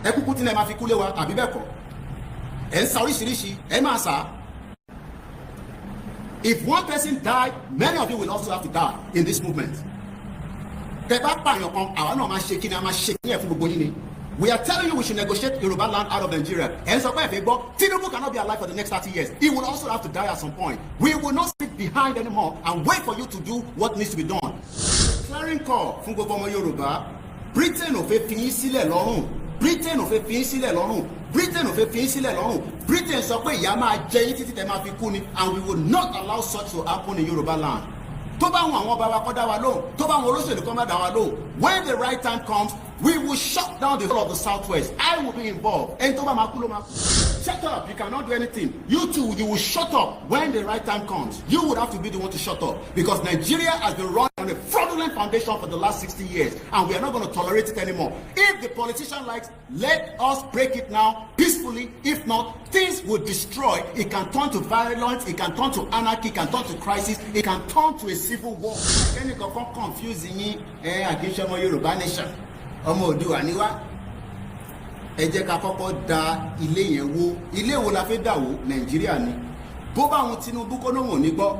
ẹ kúkú tí lẹ máa fi kú lé wa àbí bẹ́ẹ̀ kọ́ ẹ ń sa oríṣiríṣi ẹ máa sá. If one person died, many of you will also have to die in this movement. Tẹ́ bá pààyàn kan àwa náà máa ṣe kí ni a máa ṣe kí ni ẹ fún gbogbo yín ni. We are telling you we should negotiate Yoruba land out of Nigeria. And so Tinubu cannot be alive for the next 30 years. He will also have to die at some point. We will not sit behind anymore and wait for you to do what needs to be done. Clearing call from Gbogbo Omo Yoruba. Britain ò fẹ́ fi yín sílẹ̀ lọ́rùn. Britain ò fẹ́ fi yín sílẹ̀ lọ́rùn. Britain ò fẹ́ fi yín sílẹ̀ lọ́rùn. Britain sọ pé ìyà máa jẹ yín títí tẹ́ máa fi kú ni, and we will not allow such to happen in Yoruba land. Tó bá wọn àwọn ọba wa kọ́ dá wa lóhùn, tó bá wọn olóṣèlú kọ́ má dá wa lóhùn. When the right time comes, we will shut down the whole of the southwest. I will be involved. Ẹni tó bá máa kú ló máa kú. Shut up, you cannot do anything. You too, you will shut up when the right time comes. You would have to be the one to shut up, because Nigeria has been run on a fraudulent foundation for the last 60 years, and we are not going to tolerate it anymore. If the politician likes, let us break it now peacefully. If not, things will destroy. It can turn to violence, it can turn to anarchy, it can turn to crisis, it can turn to a civil war. Any confusing yín against Omo Yoruba nation. Ọmọ Oòduà ni wá. Ẹ jẹ́ ká kọ́kọ́ da ilé yẹn wó. Ilé wo la fẹ́ dà wó? Nàìjíríà ni. Bó bá àwọn Tinubu kó lóhùn ò ní gbọ́,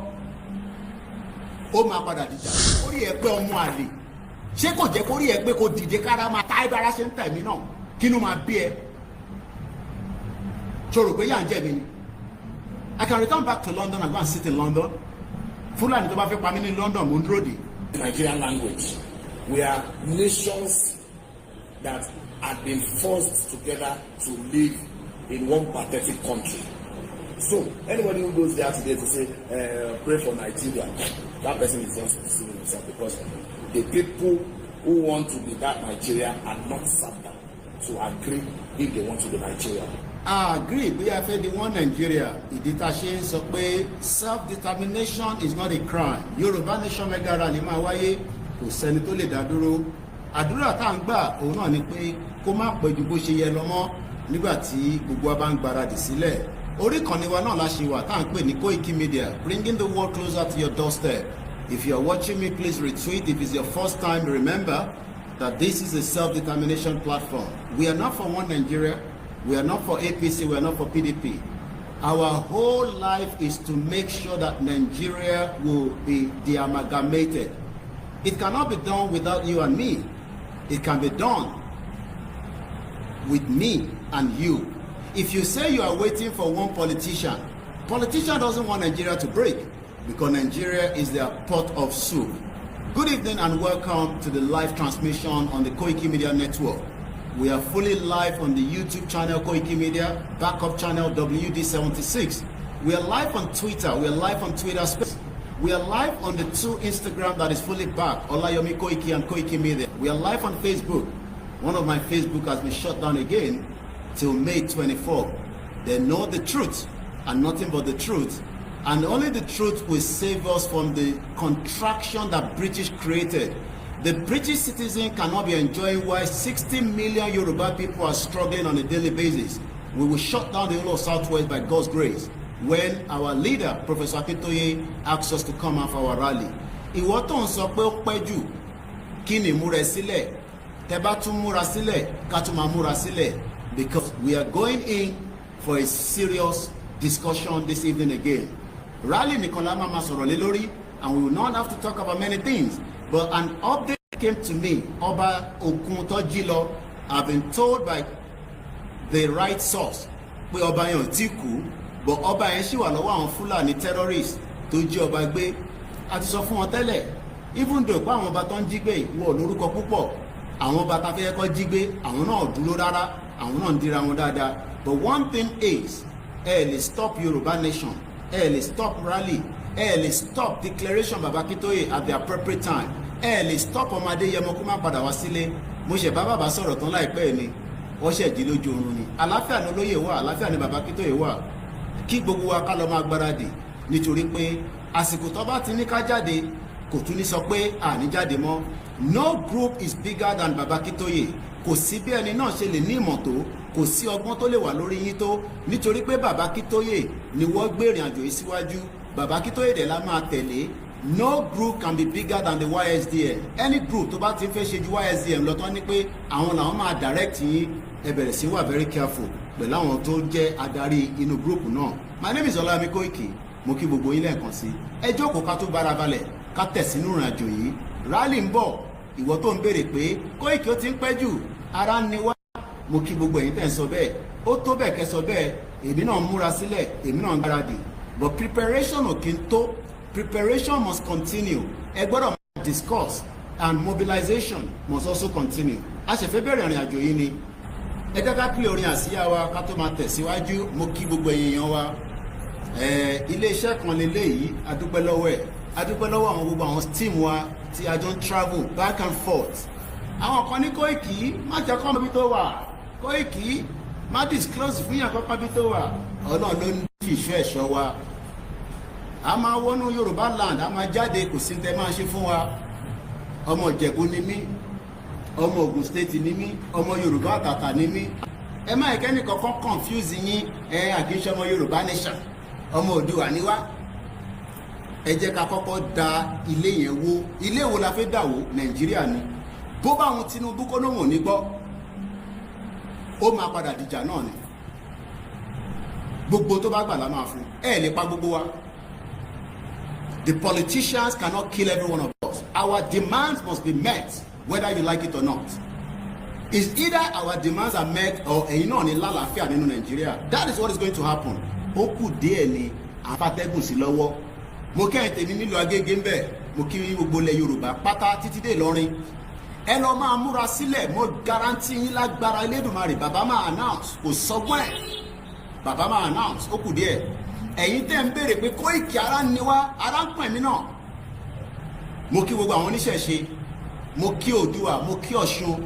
ó máa padà dìjà. Orí ẹ pé ọmọ àlè. Ṣé kò jẹ́ kórí ẹ pé kò dìde kára máa tá ibara ṣe ń tà mí náà? Kí ló máa bí ẹ? Ṣòro pé yà ń jẹ̀bi ni. I can return back to London and go and sit in London. Fúlàní tó bá fẹ́ pa mí ní London, mo ń dúró dè. Nigerian language. We are nations that had been forced together to live in one pathetic country. So anybody who goes there today to say pray for Nigeria, that person is just deceiving himself, because the people who want to be that Nigeria are not sat down to agree if they want to be Nigeria. I agree. We have the one Nigeria. Ìdí tá a ṣe ń sọ pé self-determination is not a crime. Yoruba nation mega rally máa wáyé, kò sẹ́ni tó lè dá dúró. Àdúrà tá à ń gbà òun náà ni pé kó má pẹ́ ju bó ṣe yẹ lọ mọ́ nígbà tí gbogbo wa bá ń gbáradì sílẹ̀. Orí ìkànnì wa náà la ṣe wà tá à ń pè ní Koiki Media, bringing the world closer to your doorstep. If you are watching me, please retweet. If it's your first time, remember that this is a self-determination platform. We are not for one Nigeria. We are not for APC. We are not for PDP. Our whole life is to make sure that Nigeria will be de-amalgamated. It cannot be done without you and me. It can be done with me and you. If you say you are waiting for one politician doesn't want Nigeria to break, because Nigeria is their pot of soup. Good evening and welcome to the live transmission on the Koiki Media Network. We are fully live on the YouTube channel Koiki Media, backup channel WD76. We are live on Twitter. We are live on Twitter Space. We are live on the two Instagram that is fully back, Olayomi Koiki and Koiki Media. We are live on Facebook. One of my Facebook has been shut down again till May 24. They know the truth and nothing but the truth. And only the truth will save us from the contraction that British created. The British citizen cannot be enjoying while 60 million Yoruba people are struggling on a daily basis. We will shut down the whole of Southwest by God's grace when our leader, Professor Akintoye, asks us to come out for our rally. Ìwọ tó ń sọ pé ó pẹ́ jù, kí ni múra sílẹ̀? Tẹ́ bá tún múra sílẹ̀, ká tún máa múra sílẹ̀, because we are going in for a serious discussion this evening again. Rally nìkan la máa sọ̀rọ̀ lé lórí, and we will not have to talk about many things. But an update came to me. Oba Okuntojilo, I've been told by the right source pé ọba yẹn ò tí kú, but ọba yẹn ṣì wà lọ́wọ́ àwọn Fúlàní terrorists tó jí ọba gbé. A ti sọ fún wọn tẹ́lẹ̀, even though pé àwọn ọba tó ń jí gbé wọ lórúkọ púpọ̀, àwọn ọba tá fẹ́ kọ́ jí gbé, àwọn náà dúró rárá, àwọn náà ń dira wọn dáadáa. But one thing is, lè stop Yoruba nation, lè stop rally, lè stop declaration Baba Akintoye at the appropriate time, lè stop ọmọdé yẹmọ kó má padà wá sílé. Mo ṣe bá bàbá sọ̀rọ̀ tán láìpẹ́ ni wọ́n ṣe jí lójú oorun ni. Àlàáfíà ni olóyè wà, àlàáfíà ni Baba Akintoye wà. Kí gbogbo wa ká lọ máa gbáradì, nítorí pé àsìkò tó bá ti ní ká jáde kò tún ní sọ pé àní jáde mọ́. No group is bigger than Baba Akintoye. Kò sí bí ẹni náà ṣe lè ní ìmọ̀ tó, kò sí ọgbọ́n tó lè wà lórí yín tó, nítorí pé Baba Akintoye ni wọ́n gbé ìrìn àjò yìí síwájú. Baba Akintoye dẹ̀ la máa tẹ̀lé. no group can be bigger than the YSDM. Any group tó bá ti fẹ́ ṣe ju YSDM lọ tán ní pé àwọn làwọn máa direct yín, ẹ bẹ̀rẹ̀ sí wà very careful pẹ̀lú àwọn tó jẹ́ adarí inú group náà. My name is Olami Koiki, mo kí gbogbo yín lẹ́ẹ̀kan sí. Ẹ jókòó ká tó bára balẹ̀ ká tẹ̀sínú ìrìn àjò yìí. Rally ń bọ̀, ìwọ tó ń béèrè pé Koiki ó ti ń pẹ́ jù, ara ń ni wá. Mo kí gbogbo ẹ̀yin tẹ́ ń sọ bẹ́ẹ̀, ó tó bẹ́ẹ̀ kẹ́ sọ bẹ́ẹ̀, èmi náà ń múra sílẹ̀, èmi náà ń gbáradì. But preparation ò kí n tó. Preparation must continue. Ẹ gbọ́dọ̀ máa discuss and mobilization must also continue. A ṣe fẹ́ bẹ̀rẹ̀ ìrìn àjò yìí ni. Ẹ jẹ́ ká pílẹ̀ orin àsíá wa ká tó máa tẹ̀síwájú. Mo kí gbogbo èèyàn wa. Ilé-iṣẹ́ kan leléyìí, a dúpẹ́ lọ́wọ́ ẹ̀. A dúpẹ́ lọ́wọ́ àwọn gbogbo àwọn team wa tí a jọ ń travel back and forth. Àwọn kan ní Koiki má jẹ́ kọ́ bí tó wà. Koiki má disclose fún yàn kọ́kọ́ bí tó wà. Ọlọ́run ló ń fi ìṣọ́ ẹ̀ṣọ́ wa. A máa wọnú Yorùbá land, a máa jáde, kò sí tẹ máa ṣe fún wa. Ọmọ Ìjẹ̀bú ni mí, ọmọ Ògùn state ni mí, ọmọ Yorùbá àtàtà ni mí. Ẹ má ẹ̀kẹ́ni kankan confuse yín, àkíńṣe ọmọ Yorùbá nation, ọmọ Oòduà ni wá. Ẹ jẹ́ ká kọ́kọ́ da ilé yẹn wó. Ilé wo la fẹ́ dà wó? Nàìjíríà ni. Bó bá àwọn Tinubu kó lóhùn ní gbọ́, ó máa padà dìjà náà ni. Gbogbo tó bá gbà la máa fún. Ẹ lè pa gbogbo wa. The politicians cannot kill every one of us. Our demands must be met, whether you like it or not. It's either our demands are met or ẹ̀yin náà ní lálàáfíà nínú Nigeria. That is what is going to happen. Ó kù díẹ̀ ni àfàtẹ́gùn sí lọ́wọ́. Mo kẹ́yìn tèmi nílùú Agége ń bẹ̀. Mo kí gbogbo ilẹ̀ Yorùbá pátá títí dé Ìlọrin. Ẹ lọ máa múra sílẹ̀. Mo guarantee yín lágbára Elédùmarè. Bàbá máa announce. Kò sọgbọ́n ẹ̀. Bàbá máa announce. Ó kù díẹ̀. Ẹ̀yin tẹ́ ń béèrè pé Koiki ara ń ni wá, ara ń pọ̀ mí náà. Mo kí gbogbo àwọn oníṣẹ̀ṣe, mo kí Oòduà, mo kí Ọ̀ṣun,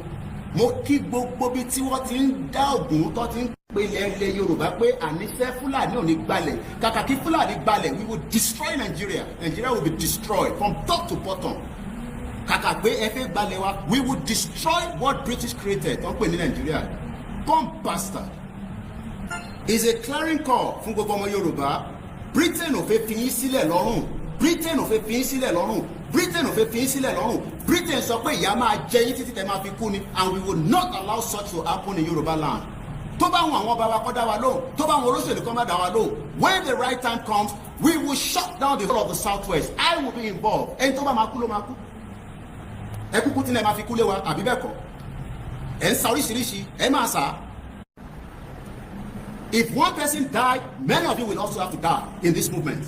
mo kí gbogbo bí tí wọ́n ti ń dá Ògún tó ti ń pe ilẹ̀ Yorùbá pé àníṣẹ́ Fúlàní ò ní gbalẹ̀. Kàkà kí Fúlàní gbalẹ̀, we will destroy Nigeria. Nigeria will be destroyed from top to bottom. Kàkà pé ẹ fẹ́ gbalẹ̀ wa, we will destroy what British created tó ń pè ní Nigeria. Bomb bastard. Is a clarion call fún gbogbo ọmọ Yorùbá. Britain ò fẹ́ fi yín sílẹ̀ lọ́rùn. Britain ò fẹ́ fi yín sílẹ̀ lọ́rùn. Britain ò fẹ́ fi yín sílẹ̀ lọ́rùn. Britain sọ pé ìyà máa jẹ yín títí tẹ́ máa fi kú ni, and we will not allow such to happen in Yorùbá land. Tó bá wọn àwọn bàbá kọ́ dá wa lóhùn, tó bá wọn olóṣèlú kan bá dá wa lóhùn, when the right time comes, we will shut down the whole of the southwest. I will be involved. Ẹni tó bá máa kú ló máa kú. Ẹ kúkú tí lẹ máa fi kú lé wa, àbí bẹ́ẹ̀ kọ́? Ẹ ń sa oríṣiríṣi, ẹ máa sá. If one person died, many of you will also have to die in this movement.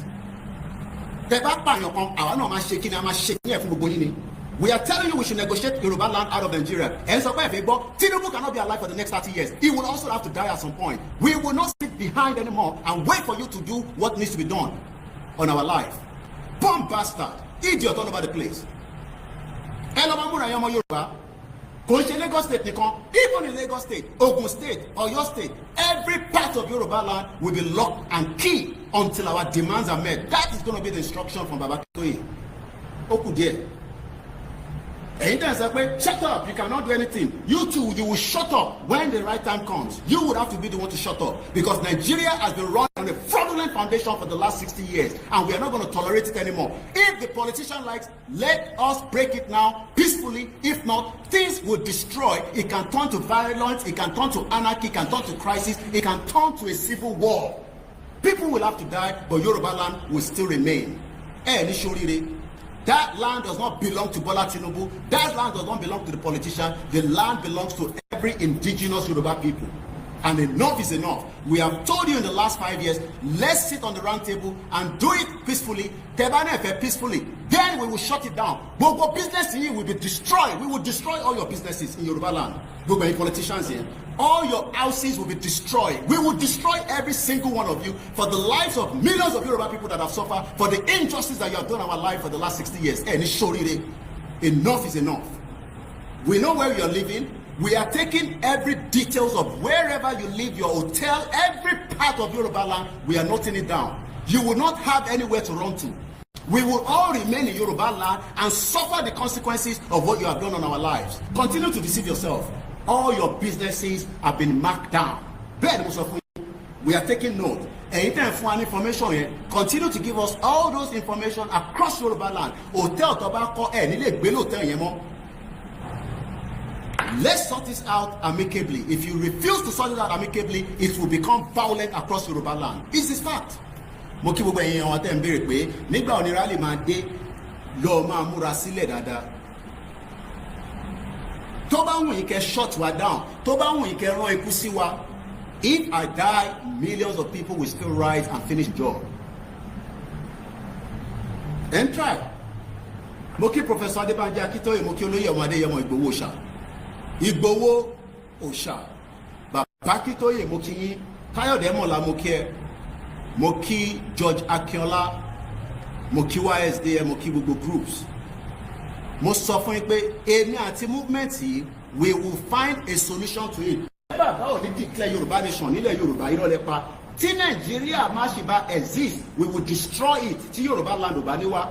Tẹ́ bá pààyàn kan, àwa náà máa ṣe kí ni a máa ṣe kí ni ẹ̀ fún gbogbo yín ni. We are telling you we should negotiate Yoruba land out of Nigeria. Ẹ sọ pé ẹ fẹ́ gbọ́, Tinubu cannot be alive for the next 30 years. He will also have to die at some point. We will not sit behind anymore and wait for you to do what needs to be done on our life. Bomb bastard, idiot all over the place. Ẹ lọ máa múra ẹ̀yin ọmọ Yorùbá. Kò ń ṣe Lagos state nìkan, even in Lagos state, Ogun state, Oyo state, every part of Yoruba land will be locked and key until our demands are met. That is going to be the instruction from Baba Koyi. Ó kù díẹ̀. Ẹ̀yin tẹ́ ẹ sọ pé shut up, you cannot do anything. You too, you will shut up when the right time comes. You would have to be the one to shut up because Nigeria has been run on a fraudulent foundation for the last 60 years and we are not going to tolerate it anymore. If the politician likes, let us break it now peacefully. If not, things will destroy. It can turn to violence, it can turn to anarchy, it can turn to crisis, it can turn to a civil war. People will have to die, but Yoruba land will still remain. Ní ṣoríire. That land does not belong to Bola Tinubu. That land does not belong to the politician. The land belongs to every indigenous Yoruba people. And enough is enough. We have told you in the last 5 years, let's sit on the round table and do it peacefully. Peacefully. Then we will shut it down. Gbogbo business here will be destroyed. We will destroy all your businesses in Yoruba land. Gbogbo politicians here. All your houses will be destroyed. We will destroy every single one of you for the lives of millions of Yoruba people that have suffered for the injustice that you have done in our life for the last 60 years. Enough is enough. We know where you are living. We are taking every details of wherever you live, your hotel, every part of Yoruba land. We are noting it down. You will not have anywhere to run to. We will all remain in Yoruba land and suffer the consequences of what you have done on our lives. Continue to deceive yourself. All your businesses have been marked down. We are taking note. ẹ̀yin tẹ́ ń fún wa ní information yẹn continue to give us all those information across Yoruba land. Hotel tó bá kọ́ ẹ̀ nílé gbé lóòótọ́ yẹn mọ́. Let's sort this out amicably. If you refuse to sort it out amicably, it will become violent across Yoruba land. It's this fact. Mo kí gbogbo ẹ̀yin àwọn tẹ́ ń béèrè pé nígbà òní rally máa dé lọ́ọ́ máa múra sílẹ̀ dáadáa. Tó bá wùn yín kẹ́ shut wa down, tó bá wùn yín kẹ́ rán ikú sí wa. If I die, millions of people will still rise and finish job. And try. Mo kí Professor Adebanji Akintoye, mo kí olóyè ọmọ Adéyẹmọ Ìgbòho Òòṣà. Ìgbòho Òòṣà. Bàbá Akintoye mo kí yín. Káyọ̀dé Mọ̀lá mo kí ẹ. Mo kí George Akínọlá. Mo kí YSDM, mo kí gbogbo groups. Mo sọ fún yín pé èmi àti movement yìí, we will find a solution to it. Bàbá ò ní declare Yorùbá nation nílẹ̀ Yorùbá irọ́ lẹ́pa. Tí Nàìjíríà má ṣe bá exist, we will destroy it. Tí Yorùbá land ò bá ní wá.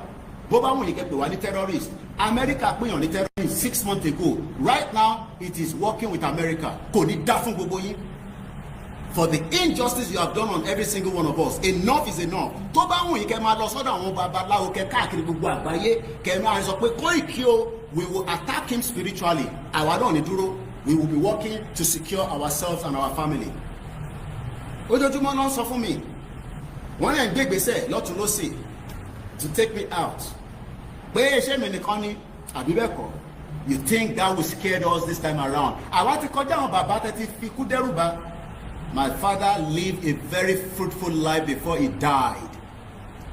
Bó bá wùn yín kẹ́ pè wá ní terrorist. America pèyàn ní terrorist 6 months ago. Right now, it is working with America. Kò ní dá fún gbogbo yín. For the injustice you have done on every single one of us, enough is enough. Tó bá wùn yín kẹ́ máa lọ sọ́dọ̀ àwọn babaláwo kẹ́ káàkiri gbogbo àgbáyé kẹ́ máa sọ pé Koiki o, we will attack him spiritually. Àwa náà ní dúró. We will be working to secure ourselves and our family. Ojoojúmọ́ náà sọ fún mi, wọ́n yẹn gbé ìgbésẹ̀ lọ́tún lọ́sì to take me out. Pé ṣé mi nìkan ni àbí bẹ́ẹ̀ kọ́? You think that will scare us this time around? Àwa ti kọjá àwọn bàbá tẹ́tí fi kú dẹ́rù bà. My father lived a very fruitful life before he died.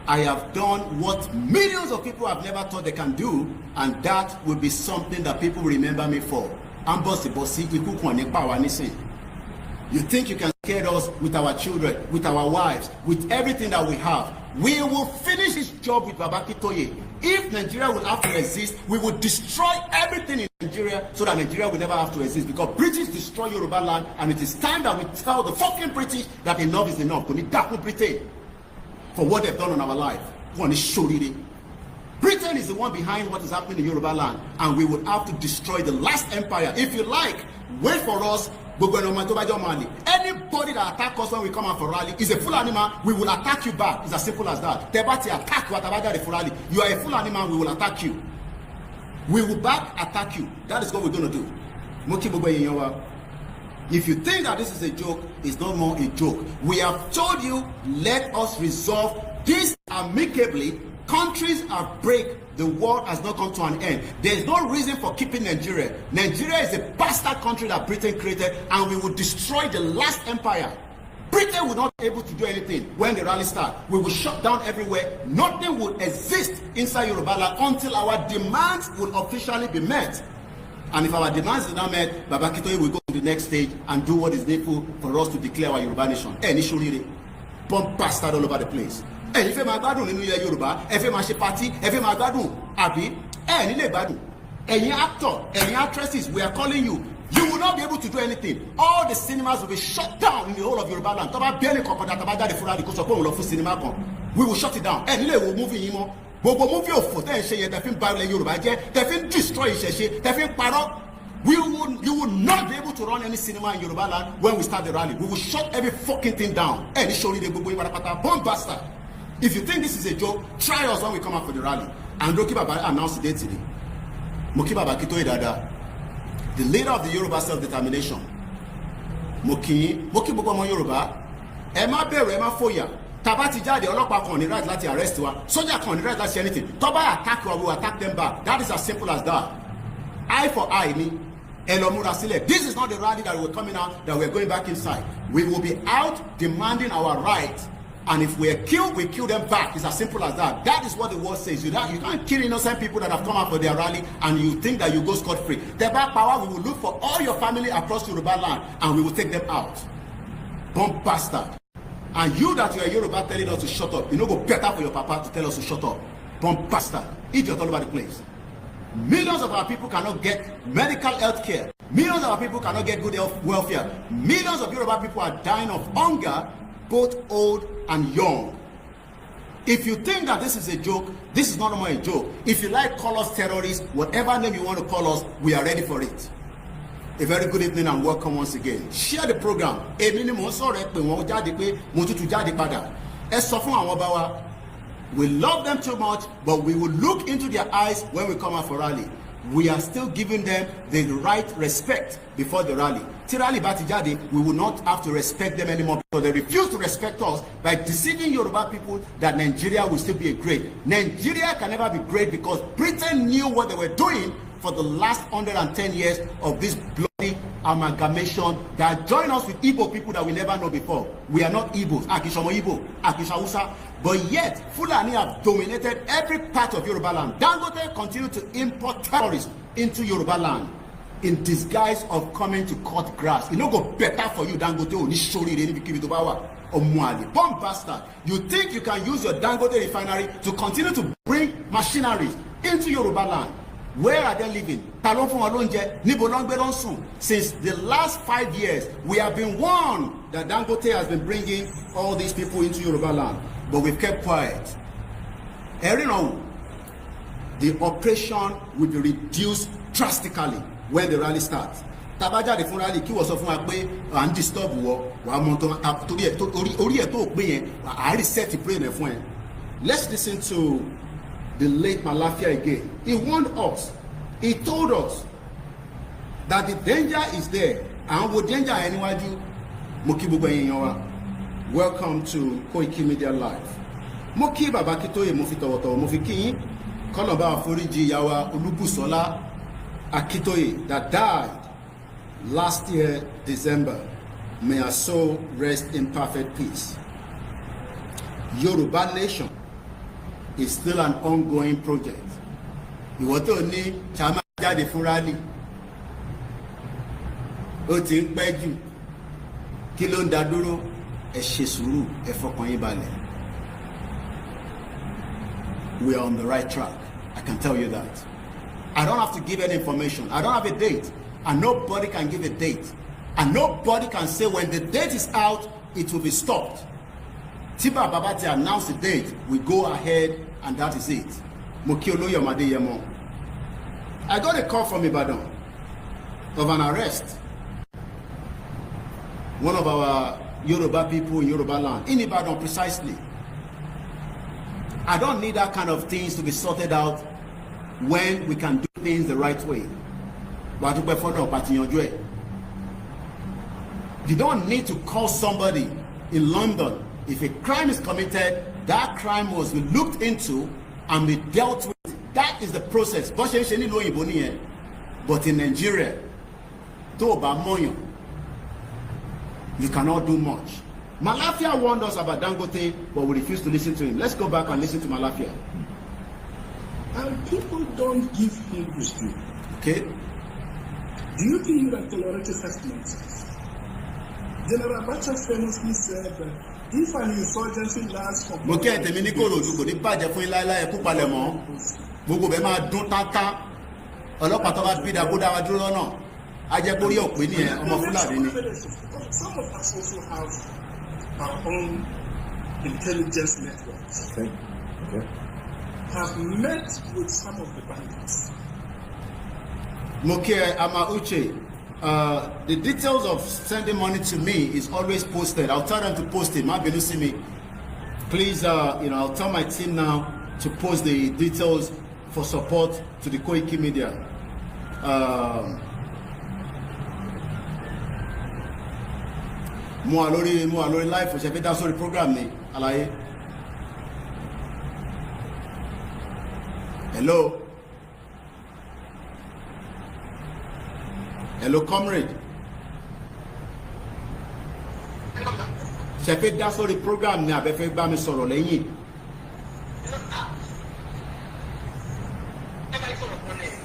I have done what millions of people have never thought they can do, and that will be something that people remember me for. Ambosibosi ikú kan nípa wa nísìn. You think you can scare us with our children, with our wives, with everything that we have? We will finish this job with Baba Akintoye. If Nigeria will have to exist, we will destroy everything in Nigeria so that Nigeria will never have to exist, because British destroy Yoruba land, and it is time that we tell the fucking British that enough is enough. Kò ní dákun Britain for what they've done on our life. Wọ́n ní ṣoríire. Britain is the one behind what is happening in Yoruba land, and we will have to destroy the last empire. If you like, wait for us. Anybody that attack us when we come out for rally is a Fulani man, we will attack you back. It's as simple as that. Tebati attack you at the rally. You are a Fulani man, we will attack you. We will back attack you. That is what we're going to do. If you think that this is a joke, it's no more a joke. We have told you, let us resolve this amicably. Countries are break. The world has not come to an end. There is no reason for keeping Nigeria. Nigeria is a bastard country that Britain created, and we will destroy the last empire. Britain will not be able to do anything when the rally starts. We will shut down everywhere. Nothing will exist inside Yoruba land until our demands will officially be met. And if our demands are not met, Baba Akintoye will go to the next stage and do what is needful for us to declare our Yoruba nation. Initially, bomb bastard all over the place. Ẹ̀yin fẹ́ máa gbádùn nínú ilẹ̀ Yorùbá, ẹ fẹ́ máa ṣe party, ẹ fẹ́ máa gbádùn, àbí ẹ nílé gbádùn. Ẹ̀yin actor, ẹ̀yin actresses, we are calling you. You will not be able to do anything. All the cinemas will be shut down in the whole of Yoruba land. Tọ́ba bẹ́ẹ̀ni kankan dá tọ́ba jáde fúnra kó sọ pé òun lọ fún sinimá kan. We will shut it down. Ẹ nílé wo movie yín mọ́. Gbogbo movie òfò tẹ́ ẹ ṣe yẹn tẹ́ fi ń ba ilẹ̀ Yorùbá jẹ́, tẹ́ fi ń destroy ìṣẹ̀ṣe, tẹ́ fi ń parọ́. You will not be able to run any cinema in Yoruba land when we start the rally. We will shut every fucking thing down. Ẹ ní sori de gbogbo yín pátápátá, bomb bastard. If you think this is a joke, try us when we come out for the rally. And Roki Baba announced the date today. Moki Baba Akintoye Dada, the leader of the Yoruba self-determination. Moki Gbogbo Omo Yoruba. Ẹ má bẹ̀rù, ẹ má fòyà. Tàbá ti jáde, ọlọ́pàá kan ní right láti arrest wa. Sójà kan ní right láti anything. Tó bá attack wa, we will attack them back. That is as simple as that. Eye for eye ni. Ẹ lọ múra sílẹ̀. This is not the rally that we're coming out, that we're going back inside. We will be out demanding our rights. And if we are killed, we kill them back. It's as simple as that. That is what the word says. You can't kill innocent people that have come out for their rally and you think that you go scot-free. The back power, we will look for all your family across Yoruba land and we will take them out. Bomb bastard. And you that you are Yoruba telling us to shut up, you know go better for your papa to tell us to shut up. Bomb bastard. Idiot all over the place. Millions of our people cannot get medical health care. Millions of our people cannot get good health welfare. Millions of Yoruba people are dying of hunger, both old and young. If you think that this is a joke, this is not more a joke. If you like, call us terrorists, whatever name you want to call us, we are ready for it. A very good evening and welcome once again. Share the program. Èmi ni mo sọ̀rọ̀ ẹ pé wọ́n jáde pé mo tútù jáde padà. Ẹ sọ fún àwọn ọba wa. We love them too much, but we will look into their eyes when we come out for rally. We are still giving them the right respect before the rally. Tí rally bá ti jáde, we will not have to respect them anymore because they refuse to respect us by deceiving Yoruba people that Nigeria will still be a great. Nigeria can never be great because Britain knew what they were doing for the last 110 years of this bloody amalgamation that join us with Igbo people that we never know before. We are not Igbos, Akishomo Igbo, Akishawusa, but yet Fulani have dominated every part of Yoruba land. Dangote continue to import terrorists into Yoruba land in disguise of coming to cut grass. It no go better for you, Dangote, oni shori re nibi kibi to bawa. Omuali, bomb bastard. You think you can use your Dangote refinery to continue to bring machineries into Yoruba land? Where are they living? Since the last 5 years, we have been warned that Dangote has been bringing all these people into Yoruba land, but we've kept quiet. The operation will be reduced drastically when the rally starts. Tabaja de fún rally kí wọ́n sọ fún wa pé à ń disturb wọ wà á mọ orí ẹ̀ tó gbé yẹn à á reset brain ẹ̀ fún ẹ. Let's listen to the late Malafia again. He warned us. He told us that the danger is there. And with danger anywaju, Moki Gbogbo Yoruba. Welcome to Koiki Media Live. Moki Baba Kitoye Mofi Towotowo Mofi Kiyin Koloba Aforiji Yawa Olubusola Akitoye that died last year December. May her soul rest in perfect peace. Yoruba Nation is still an ongoing project. Ìwọ tó ní chama jáde fún rally ó ti ń pẹ́ jù kí ló ń dá dúró ẹ ṣe sùúrù ẹ fọkàn yín balẹ̀. We are on the right track. I can tell you that. I don't have to give any information. I don't have a date, and nobody can give a date, and nobody can say when the date is out it will be stopped. Tiba Babati announced the date, we go ahead, and that is it. I got a call from Ibadan of an arrest. One of our Yoruba people in Yoruba land, in Ibadan precisely. I don't need that kind of things to be sorted out when we can do things the right way. You don't need to call somebody in London. If a crime is committed, that crime must be looked into and be dealt with. That is the process. But in Nigeria, you cannot do much. Malafia warned us about Dangote, but we refuse to listen to him. Let's go back and listen to Malafia. And people don't give him his due. Okay. Do you think that tolerated such nonsense? General Abacha famously said that if an insurgency lasts for gbogbo bẹ́ẹ̀ máa dún tátá ọlọ́pàá tó bá bí dàgbó dáwà dúró lọ́nà ajẹ́kórí ọ̀pẹ ní ẹ̀ ọmọ Fúlàní ni. Some of us also have our own intelligence networks. Okay. Have met with some of the bandits. Moke Amauche, the details of sending money to me is always posted. I'll tell them to post it. Maybe you see me. Please, I'll tell my team now to post the details for support to the Koiki Media. Mo alori live for ṣe dá sórí program ni àlàyé. Hello comrade. Ṣé fẹ́ dá sórí program ni àbẹ́ fẹ́ bá mi sọ̀rọ̀ lẹ́yìn?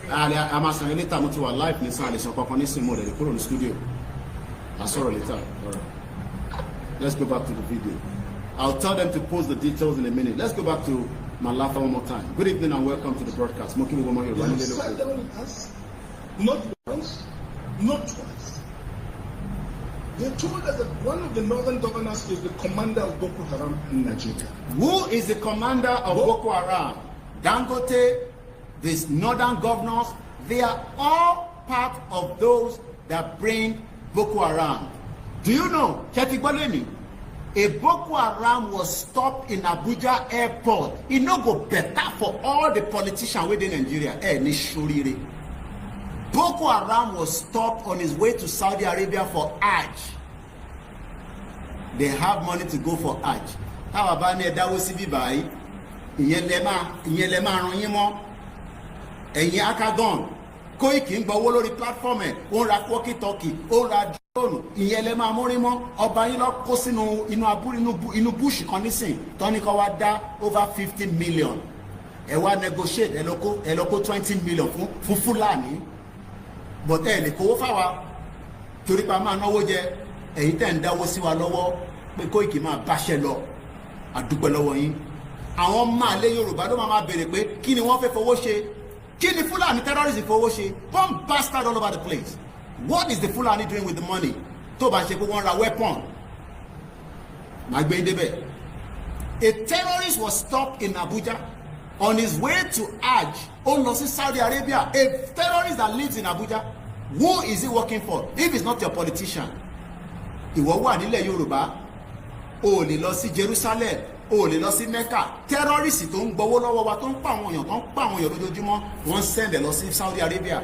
A máa sàn later mo ti wà live ní sàn àlèsàn kankan nísìn mo rẹ̀ kúrò ní studio. I'll sọ̀rọ̀ later. All right. Let's go back to the video. I'll tell them to post the details in a minute. Let's go back to Malafa one more time. Good evening and welcome to the broadcast. Gbogbo Omo Yoruba Ile. Sat down with us, not once, not twice. They told us that one of the northern governors is the commander of Boko Haram in Nigeria. Who is the commander of Boko Haram? Dangote, these northern governors, they are all part of those that bring Boko Haram. Do you know, Chetigbolemi, a Boko Haram was stopped in Abuja airport. It no go better for all the politicians within Nigeria. Boko Haram was stopped on his way to Saudi Arabia for Hajj. They have money to go for Hajj. How about Nedawo Sibibai? Ìyẹn ràn yín mọ́. Ẹ̀yin Akagon. Koiki ń gbowó lórí platform ẹ̀. Ó ń ra walkie-talkie. Ó ń ra drone. Ìyẹn lẹ máa mórí mọ́. Ọba yín lọ kó sínú inú bush kan nísìn. Tọ́ni kan wá dá over 50 million. Ẹ wá negotiate ẹ lọ kó 20 million fún Fúlàní. But ẹ lè kówó fáwa. Torí pa máa náwó jẹ. Ẹ̀yin tẹ̀ ń dáwó sí wa lọ́wọ́ pé Koiki máa báṣẹ́ lọ. Àdúpẹ́ lọ́wọ́ yín. Àwọn máa lé Yorùbá ló máa béèrè pé kí ni wọ́n fẹ́ fowó ṣe? Kí ni Fulani terrorism fowó ṣe? Bomb bastard all over the place. What is the Fulani doing with the money? Tó bá ṣe pé wọ́n ra weapon. Màá gbé débẹ̀. A terrorist was stopped in Abuja on his way to Hajj. Ó lọ sí Saudi Arabia. A terrorist that lives in Abuja. Who is he working for? If it's not your politician. Ìwọ wà nílẹ̀ Yorùbá. O lè lọ sí Jerusalem. O lè lọ sí Mecca. Terrorist tó ń gbowó lọ́wọ́ wa tó ń pa àwọn èèyàn lójoojúmọ́ wọ́n send ẹ̀ lọ sí Saudi Arabia.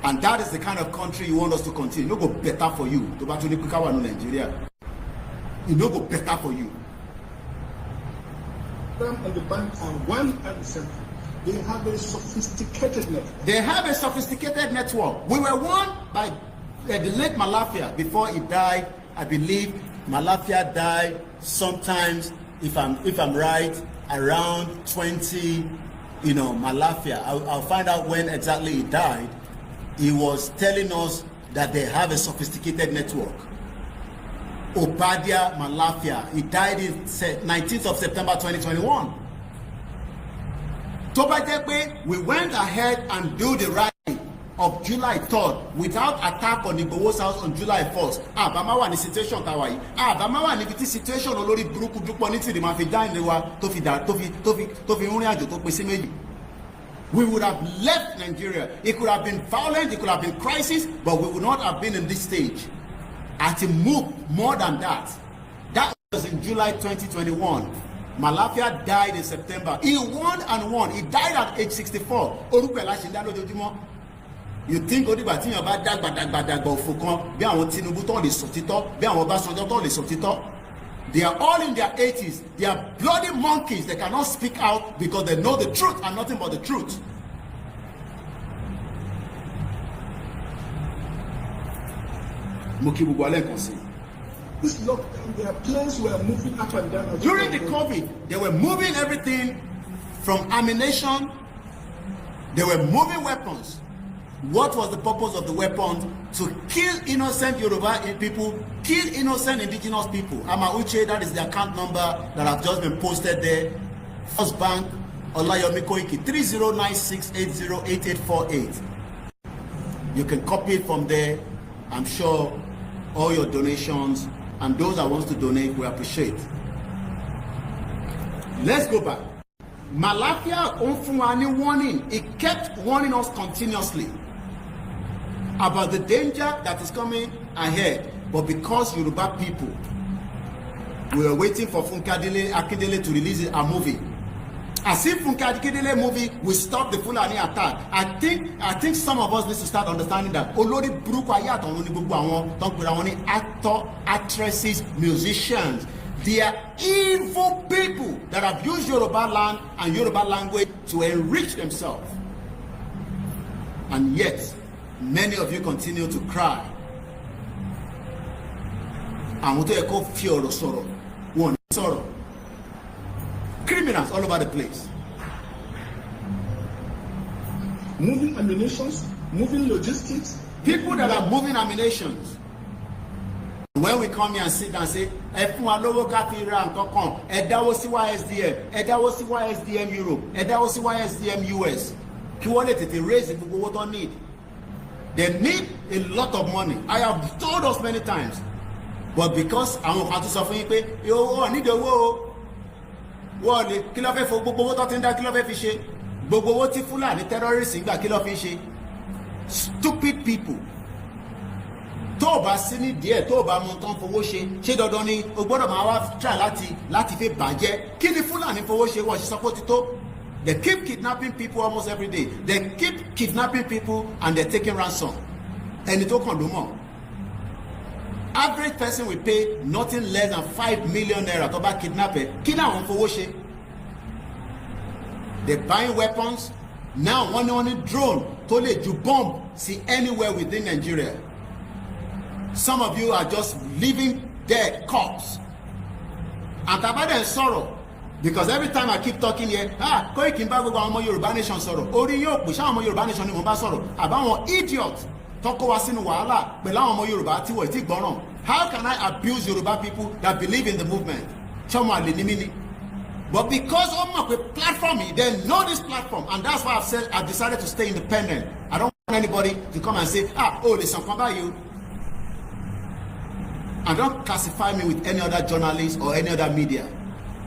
And that is the kind of country you want us to continue. No go better for you. Tó bá tún ní kíkà wà ní Nigeria. It no go better for you. And the bank are one and the same. They have a sophisticated network. They have a sophisticated network. We were warned by the late Malafia before he died. I believe Malafia died sometimes, if I'm right, around 20, Malafia. I'll find out when exactly he died. He was telling us that they have a sophisticated network. Obadia Malafia. He died in 19th of September 2021. Tobajepe, we went ahead and do the right of July 3rd without attack on the Igboho's house on July 1st. Àbámá wà ní situation tàwa yìí. Àbámá wà níbi tí situation olórí burúkú dúpọ̀ ní tìrì máa fi dá ilé wa tó fi rìnrìn àjò tó pín sí méjì. We would have left Nigeria. It could have been violent, it could have been crisis, but we would not have been in this stage. At a move more than that. That was in July 2021. Malafia died in September. He won and won. He died at age 64. Orúkọ ṣìndá lójoojúmọ́. You think onígbà tí yàn bá dàgbàdàgbà òfò kan bí àwọn Tinubu tó lè sọ títọ́ bí àwọn Ọbásanjọ́ tó lè sọ títọ́. They are all in their 80s. They are bloody monkeys. They cannot speak out because they know the truth and nothing but the truth. This lockdown, their planes were moving up and down. During the COVID, they were moving everything from ammunition. They were moving weapons. What was the purpose of the weapons? To kill innocent Yoruba people, kill innocent indigenous people. Uche, that is the account number that have just been posted there. First Bank, Olayomi Koiki, 3096808848. You can copy it from there. I'm sure all your donations and those that want to donate, we appreciate. Let's go back. Malafia Onfunwani warning. He kept warning us continuously about the danger that is coming ahead. But because Yoruba people, we were waiting for Funke Akindele to release a movie. As if Funke Akindele movie will stop the Fulani attack. I think some of us need to start understanding that Olori Buruku ayé àtọ̀run ní gbogbo àwọn tó ń pera wọn ní actor, actresses, musicians. They are evil people that have used Yoruba land and Yoruba language to enrich themselves. And yet, many of you continue to cry. Àwọn tó yẹ kó fi ọ̀rọ̀ sọ̀rọ̀, wọn ò ní sọ̀rọ̀. Criminals all over the place. Moving ammunitions, moving logistics. People that are moving ammunitions. When we come here and sit and say, ẹ fún wa lówó ká fi ra nǹkan kan, ẹ dáwó sí YSDM, ẹ dáwó sí YSDM Europe, ẹ dáwó sí YSDM US, kí wọ́n lè tètè raise gbogbo owó tó need. They need a lot of money. I have told us many times. But because àwọn kan tún sọ fún yín pé owó nídìí owó o, wọ́n lè kí ló fẹ́ fo gbogbo owó tó ti ń dá kí ló fẹ́ fi ṣe, gbogbo owó tí Fúlàní terrorists ń gbà kí ló fi ṣe. Stupid people. tó o bá sí ní díẹ̀ tó o bá mọ tán fowó ṣe dandan ni o gbọ́dọ̀ máa wá try láti fi bàjẹ́. Kí ni Fúlàní fowó ṣe wọ́n ṣe sọ pé ó ti tó? They keep kidnapping people almost every day. They keep kidnapping people and they're taking ransom. Ẹni tó kàn ló mọ̀. Average person will pay nothing less than 5 million naira tó bá kidnap ẹ. Kí ni àwọn fowó ṣe? They're buying weapons. Now wọ́n ní drone tó lè ju bomb sí anywhere within Nigeria. Some of you are just living dead corpse. And tàbá dẹ̀ ń sọ̀rọ̀ because every time I keep talking here Koiki ń bá gbogbo àwọn ọmọ Yorùbá nation sọ̀rọ̀ orí yóò pè sáwọn ọmọ Yorùbá nation ni mo bá sọ̀rọ̀ àbáwọn idiot tó kó wa sínú wàhálà pẹ̀lú àwọn ọmọ Yorùbá tí wọ́n ti gbọ́ràn. How can I abuse Yoruba people that believe in the movement? Ṣọmọ àlè ní mí ni. But because of my platform, they know this platform, and that's why I've decided to stay independent. I don't want anybody to come and say, there's something about you. And don't classify me with any other journalist or any other media.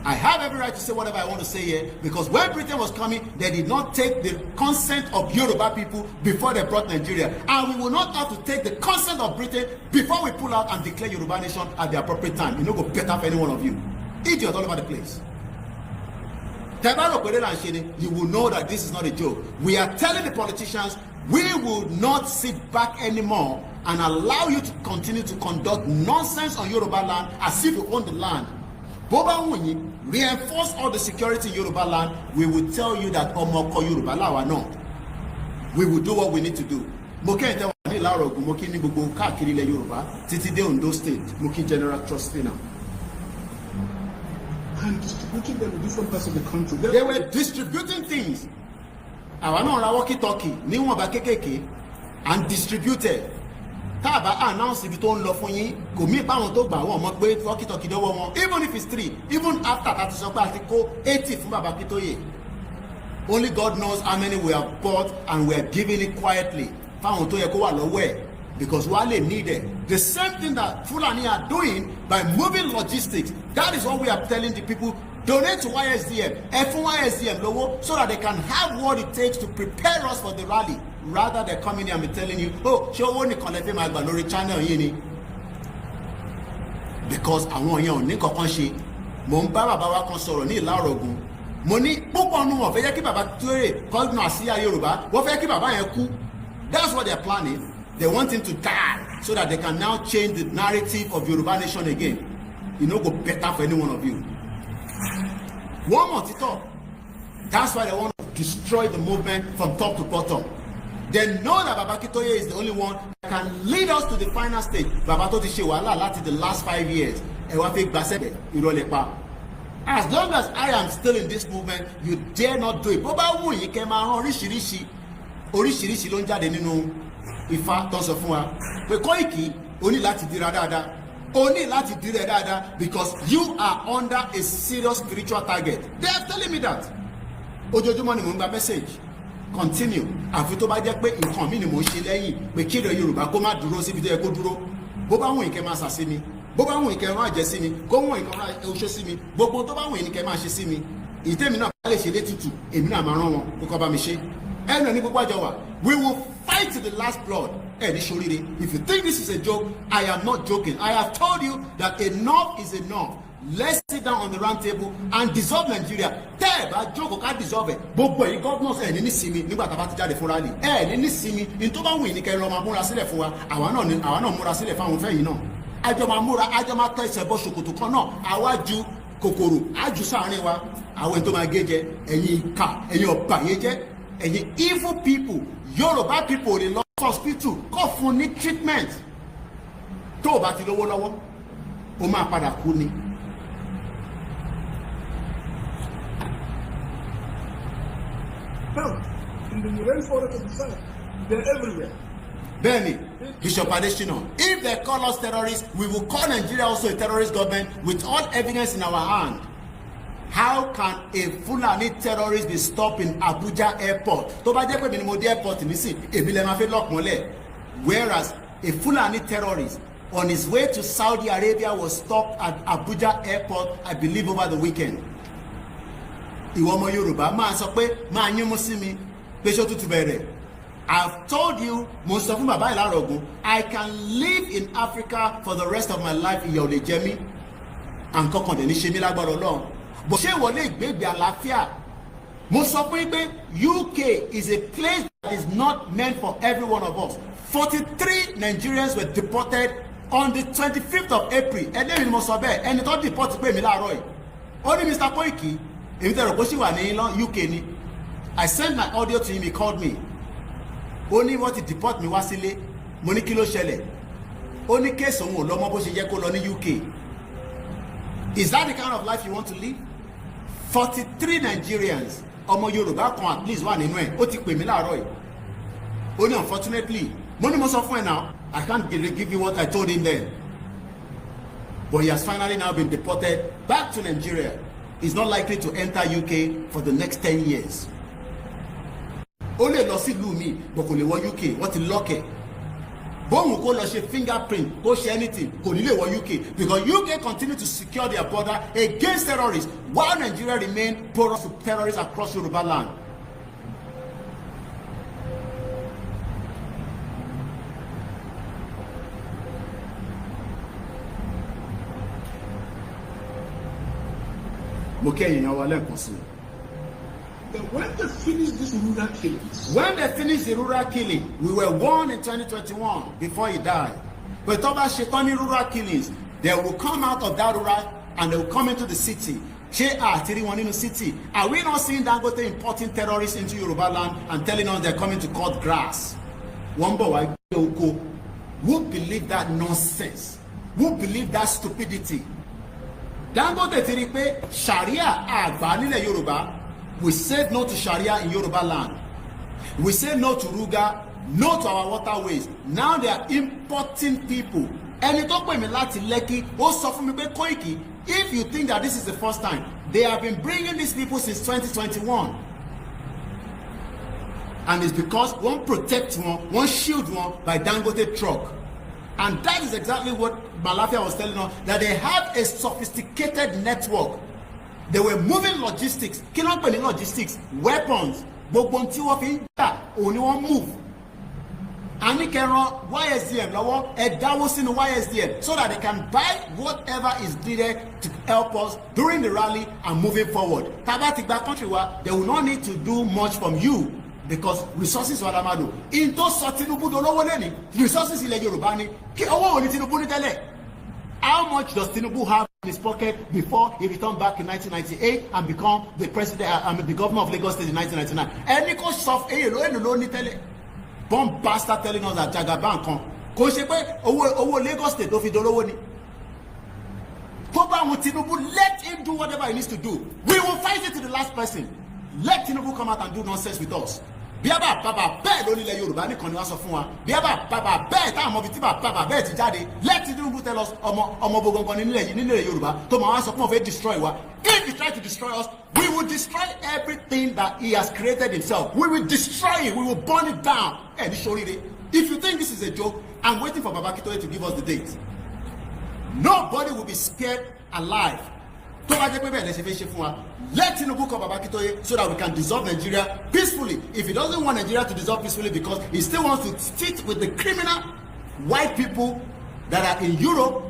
I have every right to say whatever I want to say here, because when Britain was coming, they did not take the consent of Yoruba people before they brought Nigeria. And we will not have to take the consent of Britain before we pull out and declare Yoruba nation at the appropriate time. You know, go better for any one of you. Idiots all over the place. You will know that this is not a joke. We are telling the politicians we will not sit back anymore and allow you to continue to conduct nonsense on Yoruba land as if you own the land. Boba Wunyi, reinforce all the security in Yoruba land. We will tell you that Omo Yoruba Lawa no. We will do what we need to do. Moki ente wani laro gu moki ni gbogbo káàkiri ilẹ̀ Yorùbá títí dé Ondo State moki General Trustee now. And distributing them in different parts of the country. They were distributing things. Àwa náà ra walkie-talkie níwọ̀n bá kékèké and distributed. Tá a bá announce ibi tó ń lọ fún yín kò mí báwọn tó gbà wọ́n mọ̀ pé walkie-talkie dọ́wọ́ wọn. Even if it's 3, even after that sọ pé àti kó 80 fún bàbá Akíntóyè. Only God knows how many we have bought and we are giving it quietly. Fáwọn tó yẹ kó wà lọ́wọ́ ẹ̀. Because Wale needed the same thing that Fulani are doing by moving logistics. That is what we are telling the people. Donate to YSDM, YSDM logo, so that they can have what it takes to prepare us for the rally. Rather than coming here and be telling you, show only connect my Lori channel yini. Because I want you ní kankan ṣe. Mo ń bá bàbá wa kan sọ̀rọ̀ ní Ìlá-Òrògùn. Mo ní púpọ̀ nínú wọn fẹ́ jẹ́ kí bàbá Tóyè kọ́gbọ́n àsíá Yorùbá. Wọ́n fẹ́ kí bàbá yẹn kú. That's what they are planning. They want him to die so that they can now change the narrative of Yoruba nation again. You know, go better for any one of you. One more to talk. That's why they want to destroy the movement from top to bottom. They know that Baba Akíntóyè is the only one that can lead us to the final stage. Baba tó ti ṣe wàhálà láti the last 5 years. Ẹ wá fi gbàsẹ́bẹ̀ ìrọ̀lẹ́pà. As long as I am still in this movement, you dare not do it. Bó bá wù yín kẹ́ máa rán oríṣiríṣi ló ń jáde nínú Ifá tó sọ fún wa pé Koiki o ní láti dira dáadáa o ní láti dira dáadáa because you are under a serious spiritual target. They are telling me that. Ojoojúmọ́ ni mo ń gba message continue àfi tó bá jẹ́ pé nǹkan mi ni mo ń ṣe lẹ́yìn pé kí ìrẹ̀ Yorùbá kó má dúró síbi tó yẹ kó dúró. Bó bá wùn ìkẹ́ máa sà sí mi, bó bá wùn ìkẹ́ máa jẹ sí mi, kó wùn ìkẹ́ máa oṣó sí mi, gbogbo tó bá wùn ìkẹ́ máa ṣe sí mi. Ìtẹ́mi náà bá lè ṣe létùtù èmi náà máa rán wọn kó kọ́ bá mi ṣe. Ẹnu ní gbogbo àjọ wa, we will fight to the last blood. If you think this is a joke, I am not joking. I have told you that enough is enough. Let's sit down on the round table and dissolve Nigeria. Tẹ́ ẹ bá jókòó ká dissolve ẹ̀. Gbogbo ẹ̀yin governors ẹ̀ ní nísìmí nígbà tá a bá ti jáde fún rally. Ẹ̀ ní nísìmí ní tó bá wù ní kẹrin ọmọ múra sílẹ̀ fún wa. Àwa náà múra sílẹ̀ fáwọn fẹ́ yìí náà. Àjọ máa tọ́ ìṣẹ̀ bọ́ ṣòkòtò kan náà. Àwa ju kòkòrò, àjù sáàrin wa. Àwọn tó máa gé jẹ, ẹ̀yin ìkà, ẹ̀yin ọ̀bàyéjẹ́, ẹ̀yin evil people, Yoruba people lè lọ hospital kó fún ní treatment. Tó o bá ti lówó lọ́wọ́, o máa padà kú ni. Now, in the rainforest of the south, they're everywhere. Bẹ́ẹ̀ni, Bishop Adesina, if they call us terrorists, we will call Nigeria also a terrorist government with all evidence in our hand. How can a Fulani terrorist be stopped in Abuja airport? Tó bá jẹ́ pé mi ni mo dé airport nísìn, èmi lè máa fi lock mọ́lẹ̀. Whereas a Fulani terrorist on his way to Saudi Arabia was stopped at Abuja airport, I believe over the weekend. Ìwọ ọmọ Yorùbá máa sọ pé máa yín mú sí mi pé ṣó tútù bẹ̀rẹ̀. I've told you, most of Baba Ilarogun, I can live in Africa for the rest of my life. Ìyà ò lè jẹ mí, and kankan dẹ̀ ní ṣe mí lágbára Ọlọ́run. Bó ṣe wọlé ìgbégbé àlàáfíà. Mo sọ fún yín pé UK is a place that is not meant for every one of us. 43 Nigerians were deported on the 25th of April. Ẹlẹ́rìí ni mo sọ bẹ́ẹ̀, ẹni tó deport pé mi láàárọ̀ yìí. Ó ní Mr. Koiki, èmi tẹ̀rọ kó sì wà ní UK ni. I sent my audio to him, he called me. Ó ní wọ́n ti deport mi wá sílé. Mo ní kí ló ṣẹlẹ̀? Ó ní kéèsì òun ò lọ́mọ bó ṣe yẹ kó lọ ní UK. Is that the kind of life you want to live? 43 Nigerians, Omo Yoruba kan at least wà nínú ẹ̀. Ó ti pè mí láàárọ̀ yìí. Ó ní unfortunately, mo ní mo sọ fún ẹ now, I can't give you what I told him then. But he has finally now been deported back to Nigeria. He's not likely to enter UK for the next 10 years. Ó lè lọ sí ìlú mi, but kò lè wọ UK, wọ́n ti lock ẹ̀. Bóun kó lọ ṣe fingerprint, kó ṣe anything, kò ní lè wọ UK, because UK continue to secure their border against terrorists, while Nigeria remain porous to terrorists across Yoruba land. Mo kí ẹ̀yin wa lẹ́ẹ̀kan sí. When they finish this rural killings, When they finished the rural killing, we were warned in 2021 before he died. But Toba Shetani rural killings, they will come out of that rural and they will come into the city. In the city. Are we not seeing Dangote importing terrorists into Yoruba land and telling us they're coming to cut grass? Who believe that nonsense? Who believe that stupidity? Dangote ti rí pé Sharia àgbà nílẹ̀ Yorùbá. We said no to Sharia in Yoruba land. We say no to Ruga, no to our waterways. Now they are importing people. Ẹni tó pè mí láti Lekki, ó sọ fún mi pé Koiki, if you think that this is the first time, they have been bringing these people since 2021. And it's because one protect one shield one by Dangote truck. And that is exactly what Malafia was telling us, that they have a sophisticated network. They were moving logistics. Kí ló ń pè ní logistics? Weapons. Gbogbo tí wọ́n fi ń jà, òun ni wọ́n move. A ní kẹran YSDM lọ́wọ́, ẹ dáwó sínú YSDM so that they can buy whatever is needed to help us during the rally and moving forward. Tábà ti gba country wa, they will not need to do much from you because resources wà lámàlò. In tó sọ Tinubu dolówó lẹ́ni, resources ilẹ̀ Yorùbá ni, kí owó òní Tinubu ní tẹ́lẹ̀. How much does Tinubu have in his pocket before he returned back in 1998 and become the president, the governor of Lagos State in 1999? Any coach soft èlò ní tẹ́lẹ̀. Bomb bastard telling us that Jagaban kan kò ṣe pé owó Lagos State tó fi dolówó ni. Tó bá wọn Tinubu, let him do whatever he needs to do. We will fight it to the last person. Let Tinubu come out and do nonsense with us. Bí a bá bàbá bẹ́ẹ̀ ló nílẹ̀ Yorùbá nìkan ni wọ́n sọ fún wa. Bí a bá bàbá bẹ́ẹ̀ táwọn ọmọ bíi tí bàbá bẹ́ẹ̀ ti jáde. Let Tinubu tell us ọmọ gbogbo nílẹ̀ Yorùbá tó máa wá sọ fún ọ fẹ́ destroy wa. If he try to destroy us, we will destroy everything that he has created himself. We will destroy it. We will burn it down. If you think this is a joke, I'm waiting for Baba Akintoye to give us the date. Nobody will be scared alive. Let Tinubu come Baba Akintoye so that we can dissolve Nigeria peacefully. If he doesn't want Nigeria to dissolve peacefully because he still wants to sit with the criminal white people that are in Europe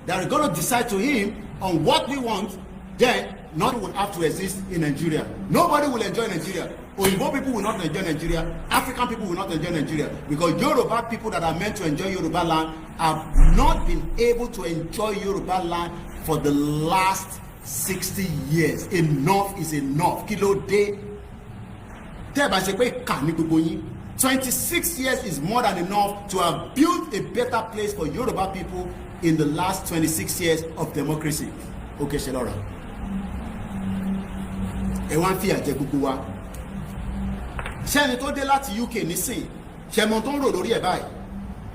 that are going to decide to him on what we want, then nothing will have to exist in Nigeria. Nobody will enjoy Nigeria. Oyibo people will not enjoy Nigeria. African people will not enjoy Nigeria because Yoruba people that are meant to enjoy Yoruba land have not been able to enjoy Yoruba land for the last 60 years. Enough is enough. Kilo de. 26 years is more than enough to have built a better place for Yoruba people in the last 26 years of democracy. Okay, Shelora. Ewan fi aje gbogbo wa. Ṣẹ́ni tó dé láti UK nísìn, ṣẹ́mọ̀ tó ń rò lórí ẹ̀ báyìí.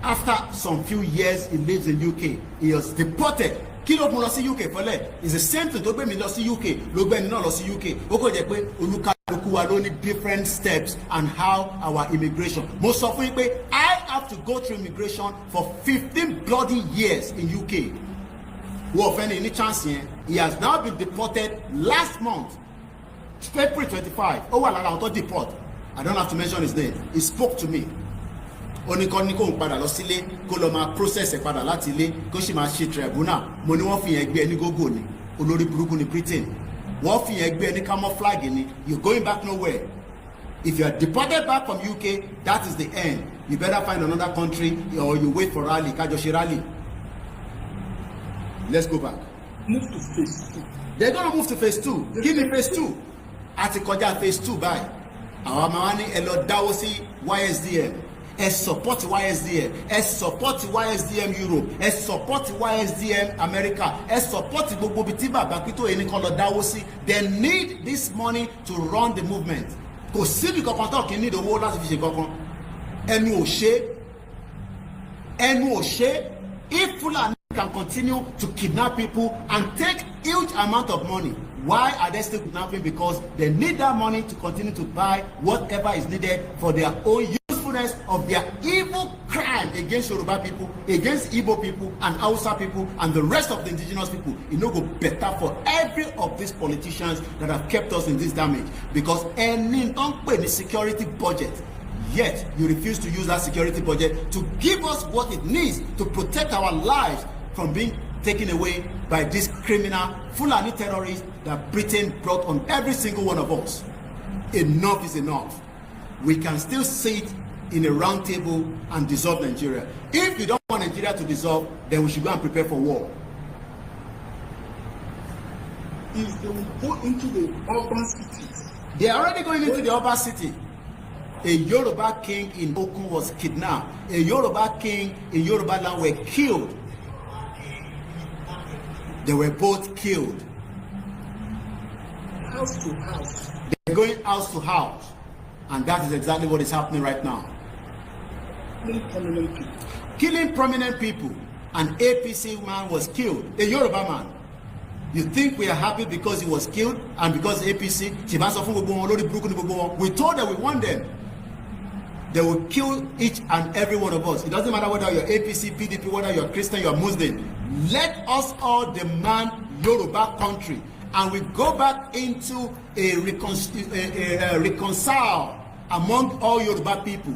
After some few years he lives in UK, he was deported. Kí ló mú lọ sí UK fọlẹ̀? It's the same thing tó gbé mi lọ sí UK, ló gbé ẹni náà lọ sí UK. Ó kò jẹ́ pé olúkálùkù wa ló ní different steps and how our immigration. Mo sọ fún yín pé I have to go through immigration for 15 bloody years in UK. Wọ́n fẹ́ ní any chance yẹn. He has now been deported last month, April 25. Ó wà lára àwọn tó deport. I don't have to mention his name. He spoke to me. Oníkan ní kó ń padà lọ sílé kó lọ máa process ẹ̀ padà láti ilé kó sì máa ṣe tribunal. Mo ní wọ́n fi yẹn gbé ẹni gógó ni olórí burúkú ní Britain. Wọ́n fi yẹn gbé ẹni camouflage ni. You're going back nowhere. If you are deported back from UK, that is the end. You better find another country or you wait for rally. Kájọ ṣe rally. Let's go back. Move to phase 2. They're gonna move to phase 2. Give me phase 2. Àti kọjá phase 2 báyìí. Àwọn ọmọ wa ní ẹ lọ dáwó sí YSDM. Ẹ support YSDM. Ẹ support YSDM Europe. Ẹ support YSDM America. Ẹ support gbogbo ibi tí bàbá Pító yìí ní kó lọ dáwó sí. They need this money to run the movement. Kò síbi kankan tó kì í need owó láti fi ṣe kankan. Ẹnu ò ṣe. Ẹnu ò ṣe. If Fulani can continue to kidnap people and take huge amount of money, why are they still kidnapping? Because they need that money to continue to buy whatever is needed for their own usefulness of their evil crime against Yoruba people, against Igbo people and Hausa people and the rest of the indigenous people. It no go better for every of these politicians that have kept us in this damage, because any unpaid security budget, yet you refuse to use that security budget to give us what it needs to protect our lives from being taken away by these criminal Fulani terrorists that Britain brought on every single one of us. Enough is enough. We can still sit in a round table and dissolve Nigeria. If you don't want Nigeria to dissolve, then we should go and prepare for war. If they will go into the urban cities. They are already going into the urban city. A Yoruba king in Okun was kidnapped. A Yoruba king in Yoruba land were killed. They were both killed. House to house. They're going house to house. And that is exactly what is happening right now. Killing prominent people. Killing prominent people. An APC man was killed. A Yoruba man. You think we are happy because he was killed and because APC? We told them we want them. They will kill each and every one of us. It doesn't matter whether you're APC, PDP, whether you're Christian, you're Muslim. Let us all demand Yoruba country, and we go back into a reconcile among all Yoruba people,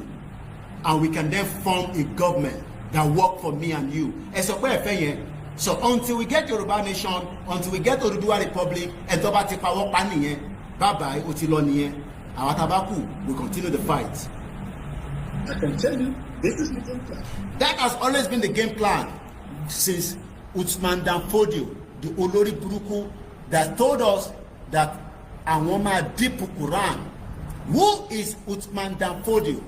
and we can then form a government that work for me and you. So until we get Yoruba nation, until we get Oduduwa Republic, and bye-bye, our tabaku will continue the fight. I can tell you, this is the game plan. That has always been the game plan since Usman Danfodio, the Olori Buruku, that told us that Awoma Dipu Quran. Who is Usman Danfodio?